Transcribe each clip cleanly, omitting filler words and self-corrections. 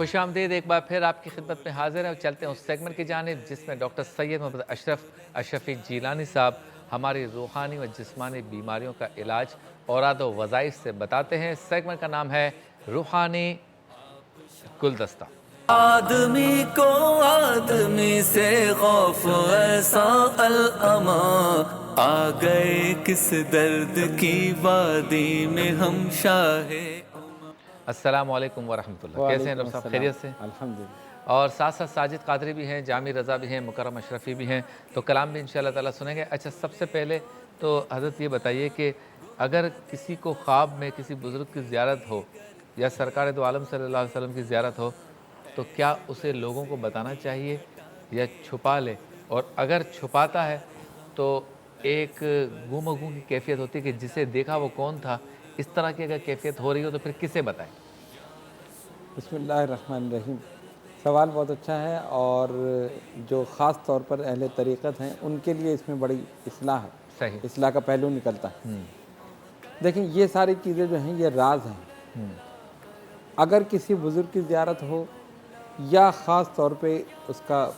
خوش آمدید ایک بار پھر آپ کی خدمت میں حاضر ہیں اور چلتے ہیں اس سیگمنٹ کی جانب جس میں ڈاکٹر سید محمد اشرفی جیلانی صاحب ہماری روحانی و جسمانی بیماریوں کا علاج اوراد و وظائف سے بتاتے ہیں۔ اس سیگمنٹ کا نام ہے روحانی گلدستہ۔ آدمی کو آدمی سے خوف ایسا الاما، آ گئے کس درد کی وادی میں ہم شاہ۔ السلام علیکم ورحمۃ اللہ، کیسے ہیں ڈاکٹر صاحب؟ خیریت سے؟ الحمدللہ۔ اور ساتھ ساتھ ساجد قادری بھی ہیں، جامی رضا بھی ہیں، مکرم اشرفی بھی ہیں، تو کلام بھی انشاءاللہ تعالیٰ سنیں گے۔ اچھا، سب سے پہلے تو حضرت یہ بتائیے کہ اگر کسی کو خواب میں کسی بزرگ کی زیارت ہو یا سرکار دو عالم صلی اللہ علیہ وسلم کی زیارت ہو تو کیا اسے لوگوں کو بتانا چاہیے یا چھپا لے؟ اور اگر چھپاتا ہے تو ایک گم و گم کی کیفیت ہوتی ہے کہ جسے دیکھا وہ کون تھا، اس طرح کی اگر کیفیت ہو رہی ہو تو پھر کسے بتائیں؟ بسم اللہ الرحمن الرحیم۔ سوال بہت اچھا ہے، اور جو خاص طور پر اہل طریقت ہیں ان کے لیے اس میں بڑی اصلاح ہے، صحیح۔ اصلاح کا پہلو نکلتا ہے۔ دیکھیں، یہ ساری چیزیں جو ہیں یہ راز ہیں۔ اگر کسی بزرگ کی زیارت ہو یا خاص طور پہ اس کا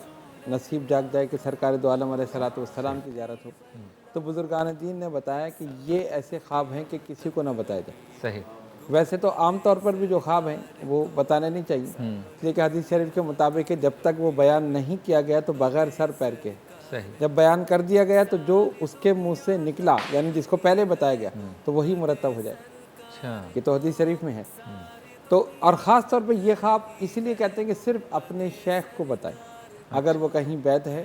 نصیب جاگ جائے کہ سرکار دو عالم علیہ السلام کی زیارت ہو، تو بزرگان دین نے بتایا کہ یہ ایسے خواب ہیں کہ کسی کو نہ بتایا جائے۔ صحیح۔ ویسے تو عام طور پر بھی جو خواب ہیں وہ بتانے نہیں چاہیے، اس لیے کہ حدیث شریف کے مطابق کہ جب تک وہ بیان نہیں کیا گیا تو بغیر سر پیر کے، صحیح۔ جب بیان کر دیا گیا تو جو اس کے منہ سے نکلا، یعنی جس کو پہلے بتایا گیا، تو وہی مرتب ہو جائے۔ اچھا۔ یہ تو حدیث شریف میں ہے۔ تو اور خاص طور پہ یہ خواب اسی لیے کہتے ہیں کہ صرف اپنے شیخ کو بتائے اگر وہ کہیں بیت ہے،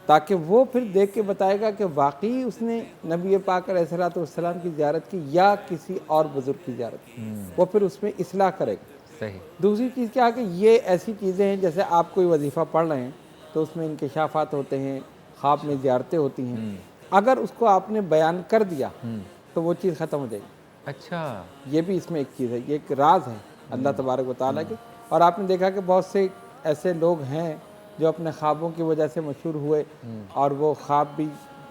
تاکہ وہ پھر دیکھ کے بتائے گا کہ واقعی اس نے نبی پاک علیہ السلام کی زیارت کی یا کسی اور بزرگ کی زیارت کی، وہ پھر اس میں اصلاح کرے گا۔ صحیح۔ دوسری چیز کیا ہے کہ یہ ایسی چیزیں ہیں جیسے آپ کوئی وظیفہ پڑھ رہے ہیں تو اس میں انکشافات ہوتے ہیں، خواب میں زیارتیں ہوتی ہیں، اگر اس کو آپ نے بیان کر دیا تو وہ چیز ختم ہو جائے گی۔ اچھا۔ یہ بھی اس میں ایک چیز ہے، یہ ایک راز ہے اللہ تبارک و تعالیٰ کے۔ اور آپ نے دیکھا کہ بہت سے ایسے لوگ ہیں جو اپنے خوابوں کی وجہ سے مشہور ہوئے، اور وہ خواب بھی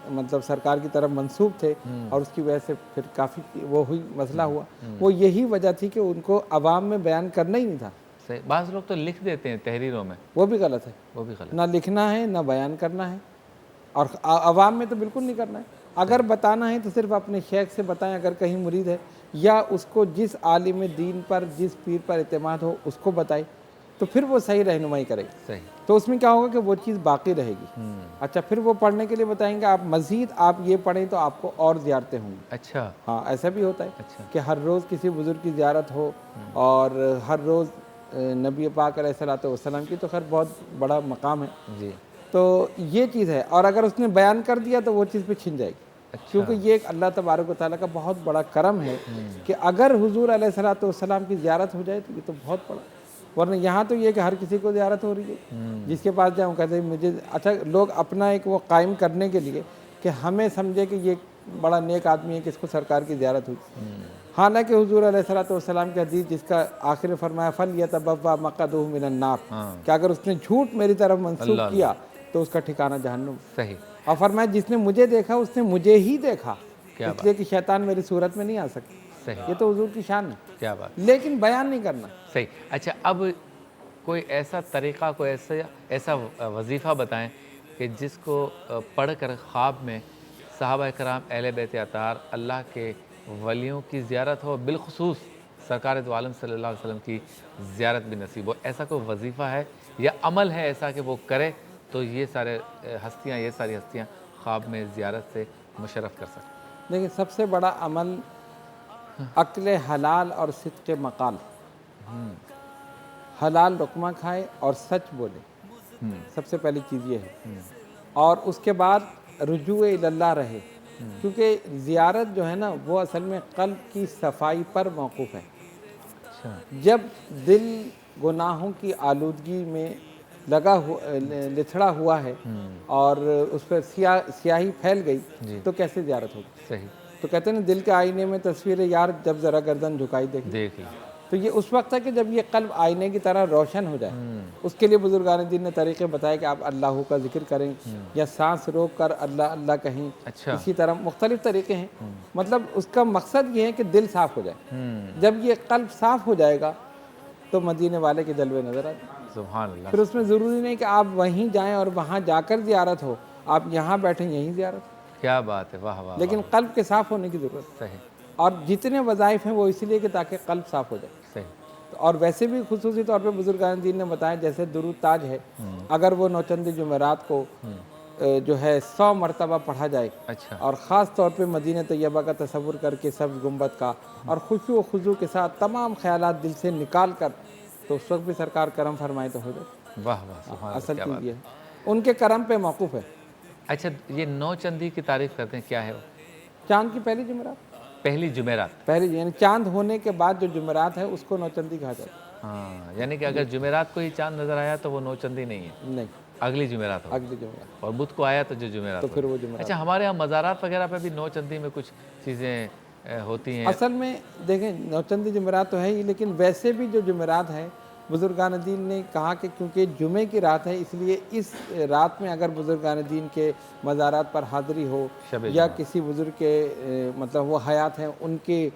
مطلب سرکار کی طرف منسوب تھے، اور اس کی وجہ سے پھر کافی وہ ہوئی مسئلہ ہوا۔ وہ یہی وجہ تھی کہ ان کو عوام میں بیان کرنا ہی نہیں تھا۔ صحیح۔ بعض لوگ تو لکھ دیتے ہیں تحریروں میں، وہ بھی غلط ہے، وہ بھی غلط۔ نہ لکھنا ہے نہ بیان کرنا ہے، اور عوام میں تو بالکل نہیں کرنا ہے۔ اگر بتانا ہے تو صرف اپنے شیخ سے بتائیں اگر کہیں مرید ہے، یا اس کو جس عالم دین پر، جس پیر پر اعتماد ہو اس کو بتائے، تو پھر وہ صحیح رہنمائی کرے گا۔ صحیح۔ تو اس میں کیا ہوگا کہ وہ چیز باقی رہے گی۔ اچھا، پھر وہ پڑھنے کے لیے بتائیں گے آپ مزید آپ یہ پڑھیں تو آپ کو اور زیارتیں ہوں گی۔ اچھا۔ ہاں، ایسا بھی ہوتا ہے اچھا۔ کہ ہر روز کسی بزرگ کی زیارت ہو، اور ہر روز نبی پاک علیہ السلام کی تو خیر بہت بڑا مقام ہے، جی۔ تو تو یہ چیز ہے۔ اور اگر اس نے بیان کر دیا تو وہ چیز پہ چھن جائے گی، کیونکہ یہ ایک اللہ تبارک و تعالیٰ کا بہت بڑا کرم ہے کہ اگر حضور علیہ السلام کی زیارت ہو جائے تو یہ تو بہت بڑا، ورنہ یہاں تو یہ کہ ہر کسی کو زیارت ہو رہی ہے، جس کے پاس جاؤں کہتے ہیں مجھے، اچھا لوگ اپنا ایک وہ قائم کرنے کے لیے کہ ہمیں سمجھے کہ یہ بڑا نیک آدمی ہے کہ اس کو سرکار کی زیارت ہوئی، حالانکہ حضور علیہ السلام کی حدیث جس کا آخر فرمایا فَلْيَتَبَوَّأْ مَقْعَدَهُ مِنَ النَّارِ، کہ اگر اس نے جھوٹ میری طرف منسوخ کیا تو اس کا ٹھکانہ جہنم۔ صحیح۔ اور فرمایا جس نے مجھے دیکھا اس نے مجھے ہی دیکھا، کیا اس لیے کہ شیطان میری صورت میں نہیں آ سکتا۔ صحیح۔ یہ تو حضور کی شان ہے، کیا بات۔ لیکن بیان نہیں کرنا۔ صحیح۔ اچھا، اب کوئی ایسا طریقہ، کوئی ایسا وظیفہ بتائیں کہ جس کو پڑھ کر خواب میں صحابہ کرام، اہل بیت اطہار، اللہ کے ولیوں کی زیارت ہو، بالخصوص سرکار دو عالم صلی اللہ علیہ وسلم کی زیارت بھی نصیب ہو۔ ایسا کوئی وظیفہ ہے یا عمل ہے ایسا کہ وہ کرے تو یہ ساری ہستیاں خواب میں زیارت سے مشرف کر سکیں؟ لیکن سب سے بڑا عمل عقل حلال اور صدق مقال، حلال رقمہ کھائے اور سچ بولے، سب سے پہلی چیز یہ ہے۔ اور اس کے بعد رجوع اللہ رہے، کیونکہ زیارت جو ہے نا وہ اصل میں قلب کی صفائی پر موقوف ہے۔ جب دل گناہوں کی آلودگی میں لتھڑا ہوا ہے اور اس پر سیاہی پھیل گئی تو کیسے زیارت ہوگی؟ صحیح۔ تو کہتے ہیں نا دل کے آئینے میں تصویر یار جب ذرا گردن جھکائی دیکھ دیکھ لی۔ تو یہ اس وقت ہے کہ جب یہ قلب آئینے کی طرح روشن ہو جائے۔ اس کے لیے بزرگان دین نے طریقے بتائے کہ آپ اللہ کا ذکر کریں، یا سانس روک کر اللہ اللہ کہیں، اسی طرح مختلف طریقے ہیں۔ مطلب اس کا مقصد یہ ہے کہ دل صاف ہو جائے۔ جب یہ قلب صاف ہو جائے گا تو مدینے والے کے جلوے نظر آتے ہیں۔ سبحان اللہ، پھر اس میں ضروری نہیں کہ آپ وہیں جائیں اور وہاں جا کر زیارت ہو، آپ یہاں بیٹھیں یہیں زیارت ہو، کیا بات ہے، واہ واہ، لیکن قلب کے صاف ہونے کی ضرورت ہے۔ صحیح اور جتنے وظائف ہیں وہ اس لیے کہ تاکہ قلب صاف ہو جائے۔ صحیح، اور ویسے بھی خصوصی طور پہ بزرگان دین نے بتایا، جیسے درود تاج ہے، اگر وہ نوچندی جمعرات کو جو ہے 100 مرتبہ پڑھا جائے، اچھا، اور خاص طور پہ مدینہ طیبہ کا تصور کر کے سبز گنبد کا، اور خشوع و خضوع کے ساتھ تمام خیالات دل سے نکال کر، تو اس وقت بھی سرکار کرم فرمائے تو ہو جائے۔ واہ واہ، سبحان اللہ، اصل کیا چیز بات یہ ہے۔ ہے، ان کے کرم پہ موقوف ہے۔ اچھا، یہ نو چندی کی تعریف کرتے ہیں، کیا ہے وہ؟ چاند کی پہلی جمعرات، پہلی جمعرات، یعنی چاند ہونے کے بعد جو جمعرات ہے اس کو نوچندی کہا جاتا ہے۔ ہاں، یعنی کہ اگر جمعرات کو ہی چاند نظر آیا تو وہ نو چندی نہیں ہے، نہیں، اگلی جمعرات ہو، اگلی جمعرات اور بدھ کو آیا تو جو جمعرات تو ہو۔ پھر وہ جمعرات۔ اچھا، ہمارے یہاں مزارات وغیرہ پہ بھی نو چندی میں کچھ چیزیں ہوتی ہیں؟ اصل میں دیکھیں نوچندی جمعرات تو ہے ہی، لیکن ویسے بھی جو جمعرات ہیں بزرگان دین نے کہا کہ کیونکہ جمعے کی رات ہے، اس لیے اس رات میں اگر بزرگان دین کے مزارات پر حاضری ہو شب یا جمعہ، کسی بزرگ کے مطلب وہ حیات ہیں ان کے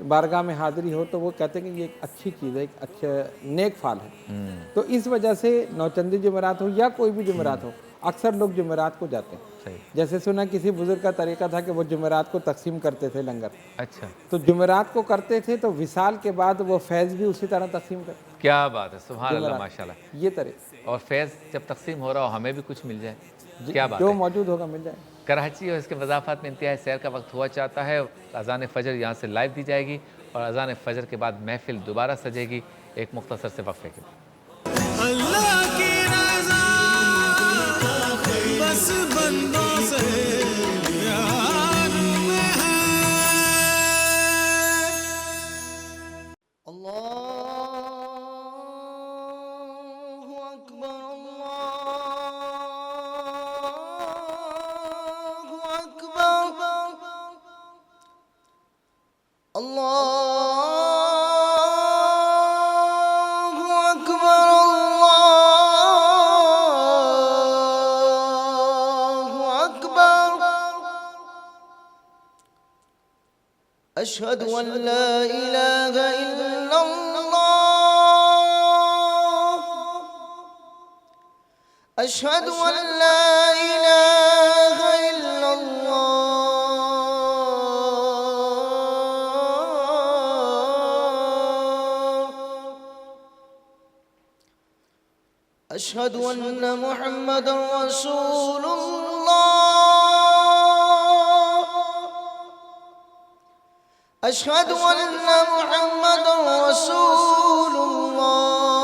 بارگاہ میں حاضری ہو، تو وہ کہتے ہیں کہ یہ ایک اچھی چیز ہے، ایک اچھا نیک فعل ہے۔ تو اس وجہ سے نوچندی جمعرات ہو یا کوئی بھی جمعرات ہو، اکثر لوگ جمعرات کو جاتے ہیں۔ صحیح، جیسے سنا کسی بزرگ کا طریقہ تھا کہ وہ جمعرات کو تقسیم کرتے تھے لنگر، اچھا، تو جمعرات کو کرتے تھے تو وصال کے بعد وہ فیض بھی اسی طرح تقسیم کرتے کیا بات ہے، سبحان اللہ، جمعرات، ماشاء اللہ۔ یہ طریقہ اور فیض جب تقسیم ہو رہا ہو ہمیں بھی کچھ مل جائے، کیا بات جو ہے۔ موجود ہوگا مل جائے۔ کراچی اور اس کے وضافات میں انتہائی سیر کا وقت ہوا چاہتا ہے۔ اذان فجر یہاں سے لائیو دی جائے گی، اور اذان فجر کے بعد محفل دوبارہ سجے گی ایک مختصر سے وقفے کے بعد۔ اللہ کی رضا بس بندوں سے پیار میں ہے۔ اللہ اکبر، اللہ اکبر، اللہ أشهد أن لا إله إلا الله، أشهد أن لا إله إلا الله، أشهد أن محمدا رسول الله، أشهد أن محمدا رسول الله،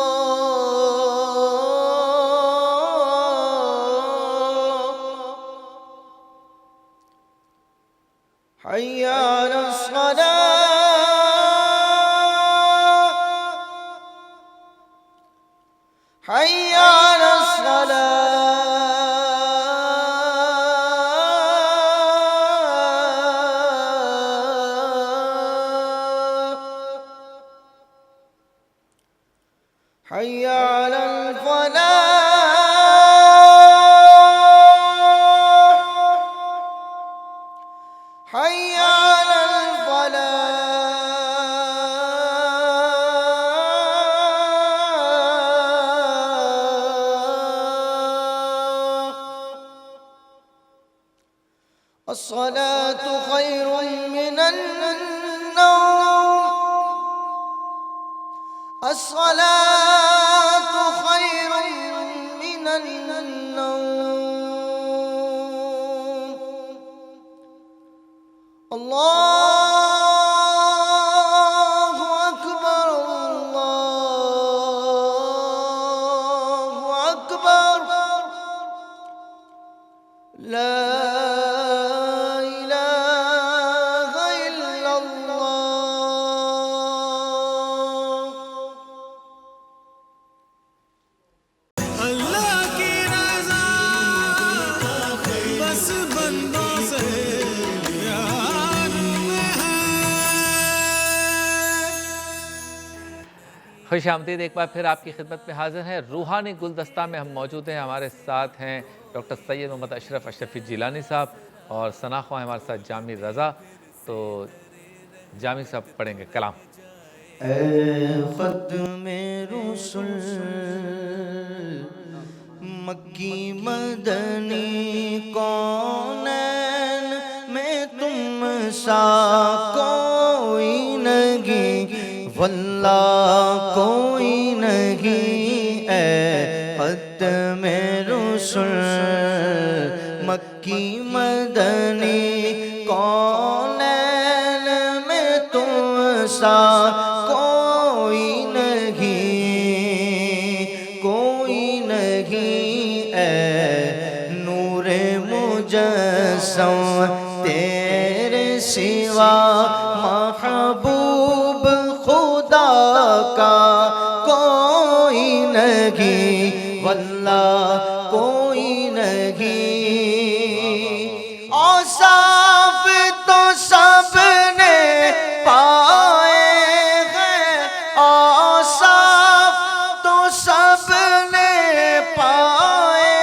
حي على الصلاة، حي على حي على الفلاح، حي على الفلاح، الصلاة خير من النوم، الصلاة خير من النوم، الله أكبر، الله أكبر، لا إله إلا الله۔ اللہ کی رضا بس بندوں سے پیار میں ہے۔ خوش آمدید، ایک بار پھر آپ کی خدمت میں حاضر ہیں۔ روحانی گلدستہ میں ہم موجود ہیں، ہمارے ساتھ ہیں ڈاکٹر سید محمد اشرفی جیلانی صاحب، اور ثناء خواں ہمارے ساتھ جامی رضا۔ تو جامی صاحب پڑھیں گے کلام۔ اے ختم رسل مکی مدنی کونین میں تم سا کوئی نہیں واللہ کوئی نہیں اے ختم رسل مکی مدنی کونین میں تم سا کوئی نہیں اے نور مجسم تیرے سوا محبوب خدا کا کوئی نہیں واللہ کوئی نہیں اوصاف تو سب نے پائے ہیں اوصاف تو سب نے پائے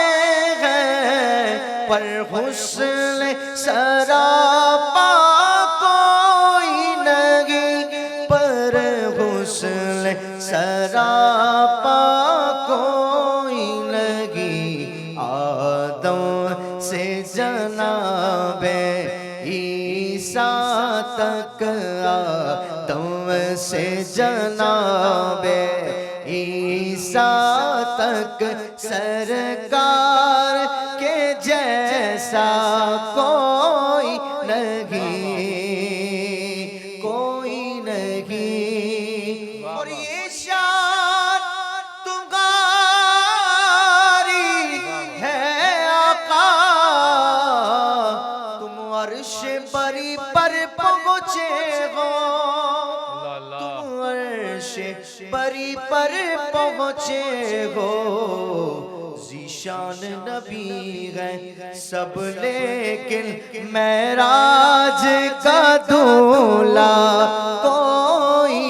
ہیں پر حسن سراپا کوئی نہیں پر حسن سراپا کوئی نہیں آدم سے جناب عیسیٰ تک آدم سے جناب عیسیٰ تک سرکار کے جیسا کوئی نہیں اور یہ شان تمہاری ہے آقا تم عرش بری پر پہنچے ہو تم عرش بری پر پہنچے ہو ذیشان نبی ہے سب لیکن معراج کا دولہ کوئی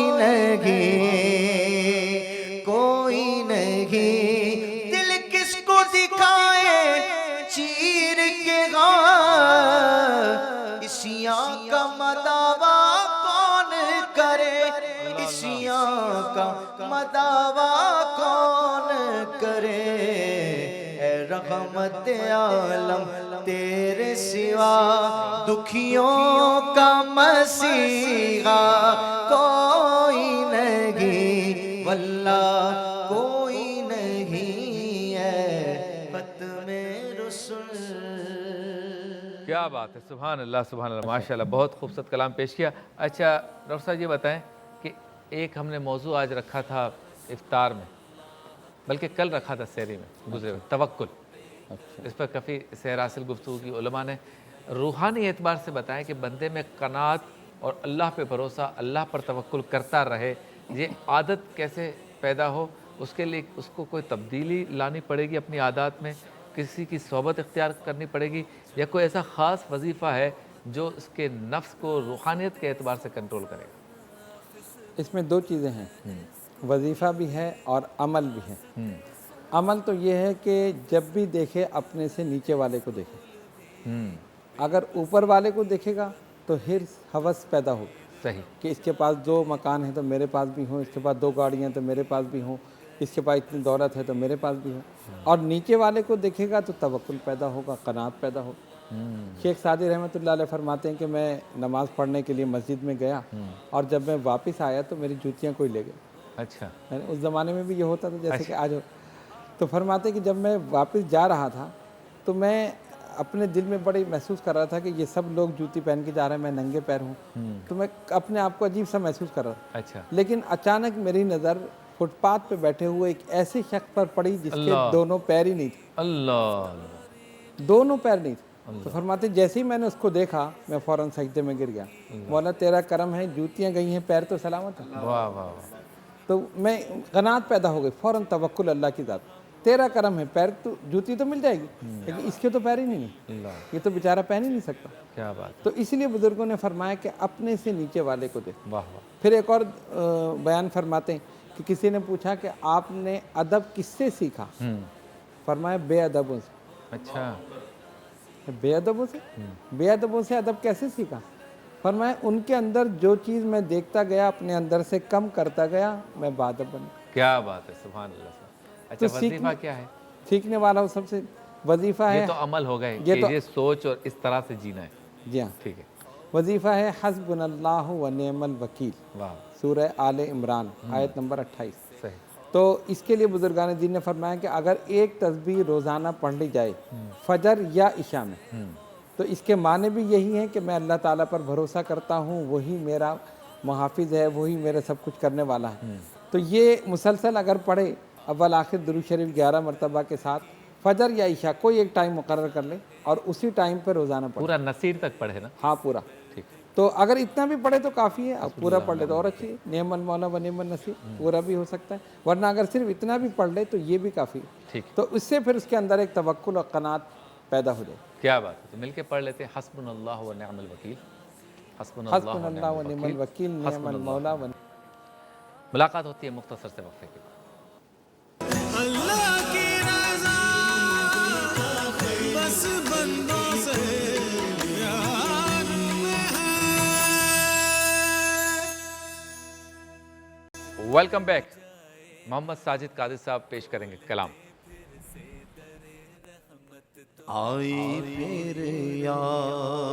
نہیں دل کس کو دکھائے چیر کے عیسیٰ کا مداوا کون کرے عیسیٰ کا مداوا کون کرے اے رحمت عالم تیرے سوا دکھیوں کا مسیحا کوئی نہیں واللہ کوئی نہیں ہے ختم رسل کیا بات ہے، سبحان اللہ ماشاءاللہ، بہت خوبصورت کلام پیش کیا۔ اچھا ڈاکٹر صاحب یہ بتائیں کہ ایک ہم نے موضوع آج رکھا تھا افطار میں، بلکہ کل رکھا تھا سحری میں گزرے ہوئے، توکل۔ اس پر کافی سحر حاصل گفتگو کی علماء نے روحانی اعتبار سے بتایا کہ بندے میں قناعت اور اللہ پہ بھروسہ، اللہ پر توکل کرتا رہے، یہ عادت کیسے پیدا ہو، اس کے لیے اس کو کوئی تبدیلی لانی پڑے گی اپنی عادات میں، کسی کی صحبت اختیار کرنی پڑے گی، یا کوئی ایسا خاص وظیفہ ہے جو اس کے نفس کو روحانیت کے اعتبار سے کنٹرول کرے گا؟ اس میں دو چیزیں ہیں، وظیفہ بھی ہے اور عمل بھی ہے۔ عمل تو یہ ہے کہ جب بھی دیکھے اپنے سے نیچے والے کو دیکھے، اگر اوپر والے کو دیکھے گا تو حرص ہوس پیدا ہوگی صحیح کہ اس کے پاس 2 مکان ہیں تو میرے پاس بھی ہوں، اس کے پاس 2 گاڑیاں ہیں تو میرے پاس بھی ہوں، اس کے پاس اتنی دولت ہے تو میرے پاس بھی ہو، اور نیچے والے کو دیکھے گا تو توکل پیدا ہوگا، قناعت پیدا ہوگا۔ شیخ سعدی رحمۃ اللہ علیہ فرماتے ہیں کہ میں نماز پڑھنے کے لیے مسجد میں گیا اور جب میں واپس آیا تو میری جوتیاں کوئی لے گئے۔ اچھا، اس زمانے میں بھی یہ ہوتا تھا جیسے کہ آج ہو۔ تو فرماتے کہ جب میں واپس جا رہا تھا تو میں اپنے دل میں بڑی محسوس کر رہا تھا کہ یہ سب لوگ جوتی پہن کے جا رہے ہیں، میں ننگے پیر ہوں، تو میں اپنے آپ کو عجیب سا محسوس کر رہا تھا۔ اچھا، لیکن اچانک میری نظر فٹ پاتھ پہ بیٹھے ہوئے ایک ایسے شخص پر پڑی جس کے دونوں پیر ہی نہیں تھے، اللہ، دونوں پیر نہیں تھے۔ تو فرماتے جیسے ہی میں نے اس کو دیکھا میں فوراً سجدے میں گر گیا، مولا تیرا کرم ہے، جوتیاں گئی ہیں پیر تو سلامت ہیں۔ واہ واہ واہ، تو میں قناعت پیدا ہو گئی، فوراً توکل اللہ کی ذات، تیرا کرم ہے، پیر تو جوتی تو مل جائے گی لیکن اس کے تو پیر ہی نہیں ہیں، اللہ، یہ تو بیچارہ پہن ہی نہیں سکتا۔ کیا بات، تو اس لیے بزرگوں نے فرمایا کہ اپنے سے نیچے والے کو دیکھ۔ واہ واہ، پھر ایک اور بیان فرماتے ہیں کہ کسی نے پوچھا کہ آپ نے ادب کس سے سیکھا؟ فرمایا بے ادبوں سے۔ اچھا، بے ادبوں سے؟ بے ادبوں سے ادب کیسے سیکھا؟ فرمایا ان کے اندر جو چیز میں دیکھتا گیا اپنے اندر سے کم کرتا گیا میں بادب بن گیا. کیا بات ہے، سبحان اللہ. اچھا وظیفہ کیا ہے؟ سیکھنے والا سب سے وظیفہ ہے یہ تو عمل ہو گئے یہ کہ تو یہ سوچ اور اس طرح سے جینا ہے. جی ہاں ٹھیک ہے. وظیفہ ہے حسبنا اللہ و نعم الوکیل، واہ سورہ آل عمران آیت نمبر 28. صحیح. تو اس کے لیے بزرگان دین نے فرمایا کہ اگر ایک تسبیح روزانہ پڑھ لی جائے فجر یا عشاء میں، تو اس کے معنی بھی یہی ہیں کہ میں اللہ تعالیٰ پر بھروسہ کرتا ہوں، وہی میرا محافظ ہے، وہی میرے سب کچھ کرنے والا ہے. تو یہ مسلسل اگر پڑھے اول آخر درود شریف 11 مرتبہ کے ساتھ، فجر یا عشاء کوئی ایک ٹائم مقرر کر لے اور اسی ٹائم پہ روزانہ پڑھے. پورا نصیر تک پڑھے نا؟ ہاں پورا. ٹھیک. تو اگر اتنا بھی پڑھے تو کافی ہے، اب پورا پڑھ لے تو اور اچھی ہے. نعم المولا و نعم النصیر پورا بھی ہو سکتا ہے، ورنہ اگر صرف اتنا بھی پڑھ لے تو یہ بھی کافی ہے. ٹھیک. تو اس سے پھر اس کے اندر ایک توکل اور قناعت پیدا ہو جائے. کیا بات ہے. تو مل کے پڑھ لیتے ہیں حسبنا اللہ و نعم الوکیل. حسبنا حسبنا اللہ و نعم الوکیل نعم المولا و ملاقات ہوتی ہے مختصر سے وقفے کے بعد. اللہ کی رضا بس بندوں سے پیار میں ہے. Welcome back. محمد ساجد قادری صاحب پیش کریں گے کلام. آئی پھر یاد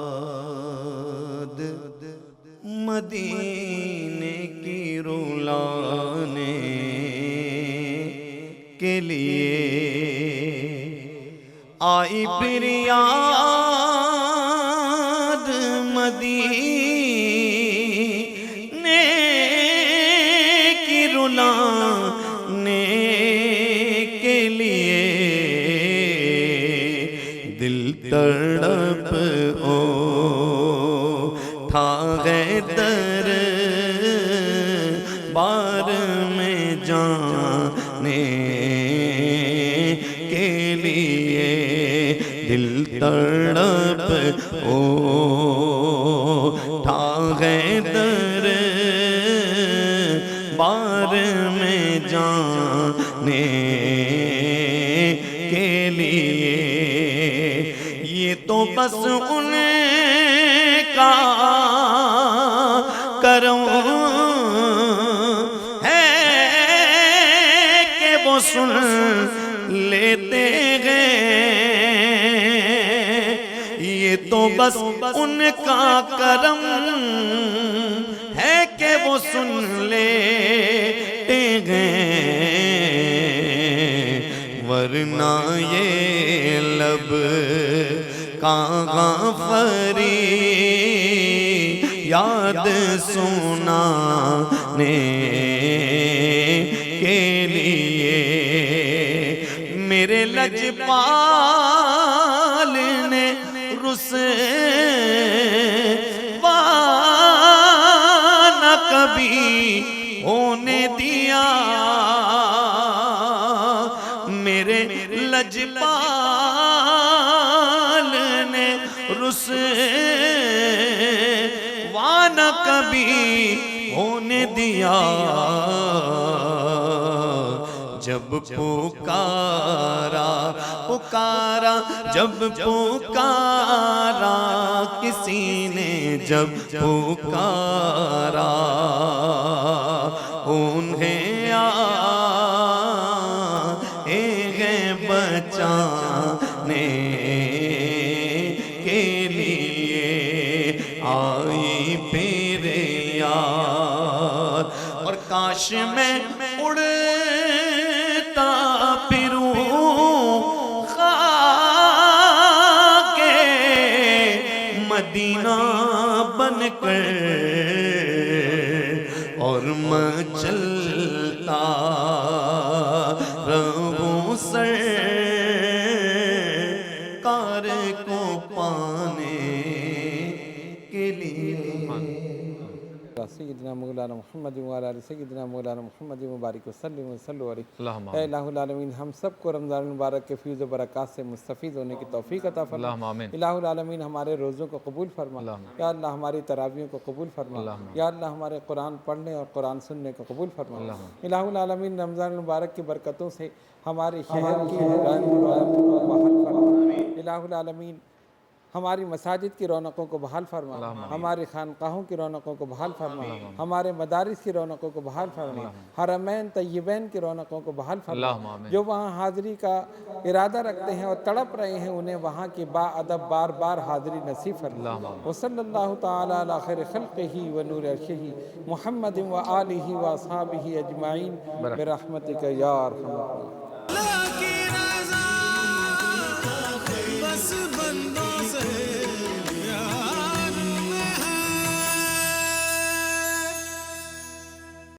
مدینے کی رلانے کے لیے، آئی پھر یاد مدینے کی رلانے کے لیے، دل تڑپ اٹھا گئے در بار میں جانے کے لیے، دل تڑپ اٹھا گئے در بار میں جانے کے لیے. یہ تو بس ان کا کرم ہے کہ وہ سن لیتے ہیں. یہ تو بس ان کا کرم ہے کہ وہ سن لیتے ہیں، ورنہ یہ لب کہاں فریاد سنانے کے لیے. میرے لجپال نے رسوا نہ کبھی ہونے دیا، میرے لجپال نے رسوا نہ کبھی ہونے دیا. جب پکارا پکارا جب پکارا کسی نے، جب پکارا انہیں آئے گئے بچانے کے لیے. آئی پھر یاد اور کاش میں اڑتا پھروں خاک مدینہ بن کر، اور میں چلتا رہوں سرکار کو پانے کے لیے. سیدنا مولانا محمد وعلی آل سیدنا مولانا محمد مبارک وسلم وصلوا علیہ. اللہم اے الہ العالمین ہم سب کو رمضان المبارک کے فیض و برکات سے مستفید ہونے کی توفیق عطا فرما. اللہم آمین. الہ العالمین ہمارے روزوں کو قبول فرما. یا اللہ ہماری تراویحوں کو قبول فرما. یا اللہ ہمارے قرآن پڑھنے اور قرآن سننے کو قبول فرما. الہ العالمین رمضان المبارک کی برکتوں سے ہمارے شہر کی بحال فرما. الہ العالمین ہماری مساجد کی رونقوں کو بحال فرما، ہماری خانقاہوں کی رونقوں کو بحال فرما، ہمارے مدارس کی رونقوں کو بحال فرما، حرمین طیبین کی رونقوں کو بحال فرما، اللہم آمین۔ جو وہاں حاضری کا ارادہ رکھتے ہیں اور تڑپ رہے ہیں انہیں وہاں کی با ادب بار بار حاضری نصیب فرما۔ وصلی اللہ تعالی علی خیر خلقہ و نور عرشہ محمد و آلہ و اصحابہ اجمعین برحمتک یا ارحم الراحمین۔